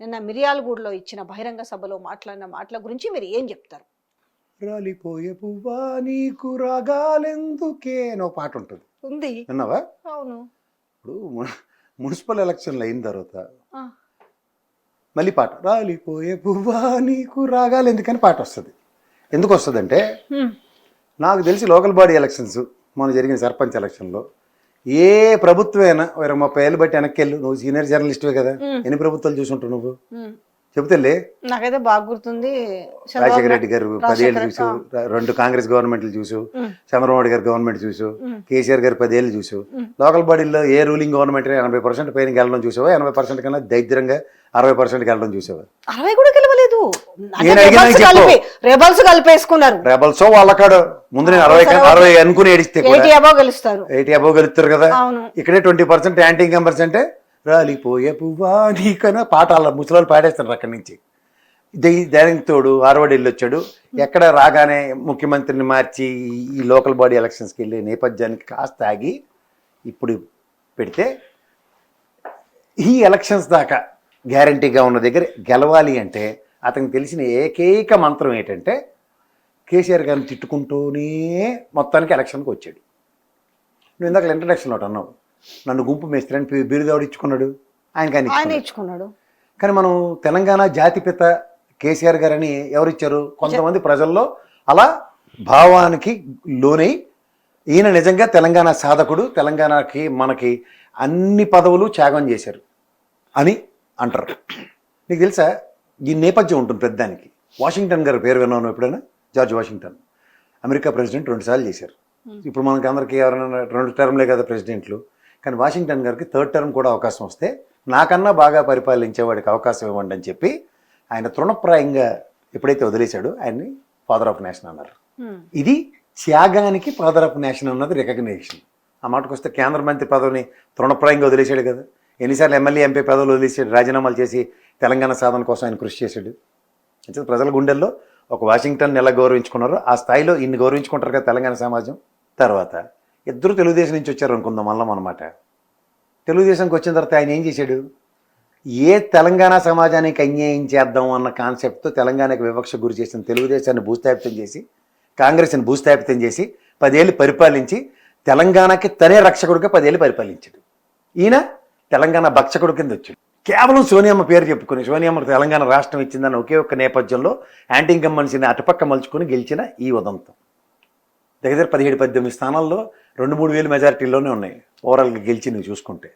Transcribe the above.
నిన్న మిర్యాలగూడలో ఇచ్చిన బహిరంగ సభలో మాట్లాడిన మాటల గురించి మీరు ఏం చెప్తారు? రాలిపోయే పువ్వా నీకు రాగాలెందుకే అని ఒక పాట ఉంటుంది, ఉంది. విన్నావా? అవును. ఇప్పుడు మున్సిపల్ ఎలక్షన్లు అయిన తర్వాత ఆ, మళ్ళీ పాట రాలిపోయే పువ్వా నీకు రాగాలు ఎందుకని పాట వస్తుంది. ఎందుకు వస్తుందంటే హ్మ్, నాకు తెలిసి లోకల్ బాడీ ఎలక్షన్స్ మొన్న జరిగిన సర్పంచ్ ఎలక్షన్లో ఏ ప్రభుత్వమైనా 30 ఏళ్ళు బట్టి వెనక్కి వెళ్ళు, నువ్వు సీనియర్ జర్నలిస్ట్వే కదా, ఎన్ని ప్రభుత్వాలు చూసుంటావు నువ్వు? హ్మ్. చెబుతలే. నాకైతే బాగా గుర్తుంది. రాజశేఖర రెడ్డి గారు 10 ఏళ్ళు చూసు, 2 కాంగ్రెస్ గవర్నమెంట్లు చూసు, చంద్రబాబు నాయుడు గారు గవర్నమెంట్ చూసు, కేసీఆర్ గారు 10 ఏళ్ళు చూసు, లోకల్ బాడీలో ఏ రూలింగ్ గవర్నమెంట్ 80% పైన గెలడం చూసావా? 80% కన్నా దరిద్రంగా 60% గెలడం చూసావా? 60 కూడా గెలవలేదు. నేను అడిగినా రెబల్స్ కలిపేసుకున్నారు. రెబల్స్ వాళ్ళకాడు ముందు నేను 60 అనుకుని ఏడిస్తే 80 అబౌవ్ గెలుస్తారు. 80 అబౌవ్ గెలుస్తారు కదా. అవును. ఇక్కడే 20% యాంటీ ఇన్కంబర్స్ అంటే రాలిపోయే పువ్వా నీకన్నా పాట అలా ముసలాళ్ళు పాడేస్తారు అక్కడి నుంచి. దానికి తోడు ఆర్వాడి వెళ్ళి వచ్చాడు. ఎక్కడ రాగానే ముఖ్యమంత్రిని మార్చి ఈ లోకల్ బాడీ ఎలక్షన్స్కి వెళ్ళే నేపథ్యానికి కాస్త ఆగి ఇప్పుడు పెడితే ఈ ఎలక్షన్స్ దాకా గ్యారంటీగా ఉన్న దగ్గర గెలవాలి అంటే అతనికి తెలిసిన ఏకైక మంత్రం ఏంటంటే కేసీఆర్ గారిని తిట్టుకుంటూనే మొత్తానికి ఎలక్షన్కి వచ్చాడు. నువ్వు ఇందాక ఇంట్రడక్షన్లో ఒకటి అన్నావు, నన్ను గుంపు మేస్త్రి అని బిరుదావుడు ఇచ్చుకున్నాడు, ఆయన ఇచ్చుకున్నాడు. కానీ మనం తెలంగాణ జాతిపిత కేసీఆర్ గారని ఎవరిచ్చారు? కొంతమంది ప్రజల్లో అలా భావానికి లోనై ఈయన నిజంగా తెలంగాణ సాధకుడు, తెలంగాణకి మనకి అన్ని పదవులు త్యాగం చేశారు అని అంటారు. నీకు తెలుసా ఈ నేపథ్యం ఉంటుంది పెద్దానికి. వాషింగ్టన్ గారి పేరు విన్నాను ఎప్పుడైనా? జార్జ్ వాషింగ్టన్ అమెరికా ప్రెసిడెంట్ 2 సార్లు చేశారు. ఇప్పుడు మనకి అందరికీ ఎవరైనా 2 టర్మ్లే కదా ప్రెసిడెంట్లు, కానీ వాషింగ్టన్ గారికి 3rd టర్మ్ కూడా అవకాశం వస్తే నాకన్నా బాగా పరిపాలించేవాడికి అవకాశం ఇవ్వండి అని చెప్పి ఆయన తృణప్రాయంగా ఎప్పుడైతే వదిలేశాడో ఆయన్ని ఫాదర్ ఆఫ్ నేషన్ అన్నారు. ఇది త్యాగానికి ఫాదర్ ఆఫ్ నేషన్ అన్నది రికగ్నేషన్. ఆ మాటకు వస్తే కేంద్ర మంత్రి పదవిని తృణప్రాయంగా వదిలేశాడు కదా. ఎన్నిసార్లు ఎమ్మెల్యే ఎంపీ పదవులు వదిలేసాడు, రాజీనామాలు చేసి తెలంగాణ సాధన కోసం ఆయన కృషి చేశాడు. అంటే ప్రజల గుండెల్లో ఒక వాషింగ్టన్ ఎలా గౌరవించుకున్నారో ఆ స్థాయిలో ఇన్ని గౌరవించుకుంటారు కదా తెలంగాణ సమాజం. తర్వాత ఇద్దరు తెలుగుదేశం నుంచి వచ్చారు అనుకుందాం మళ్ళం అనమాట. తెలుగుదేశంకి వచ్చిన తర్వాత ఆయన ఏం చేశాడు? ఏ తెలంగాణ సమాజానికి అన్యాయం చేద్దాం అన్న కాన్సెప్ట్తో తెలంగాణకు వివక్ష గురి చేసిన తెలుగుదేశాన్ని భూస్థాపితం చేసి, కాంగ్రెస్ని భూస్థాపితం చేసి 10 ఏళ్ళు పరిపాలించి తెలంగాణకి తనే రక్షకుడిగా 10 ఏళ్ళు పరిపాలించాడు. ఈయన తెలంగాణ భక్షకుడు కింద వచ్చాడు. కేవలం సోనియమ్మ పేరు చెప్పుకుని, సోనియమ్మ తెలంగాణ రాష్ట్రం ఇచ్చిందని ఒకే ఒక్క నేపథ్యంలో యాంటీ ఇన్కంబెన్సీని అటుపక్క మలుచుకుని గెలిచిన ఈ ఉదంతం దగ్గర 17-18 స్థానాల్లో 2-3 వేలు మెజారిటీలోనే ఉన్నాయి ఓవరాల్గా గెలిచి నువ్వు చూసుకుంటే.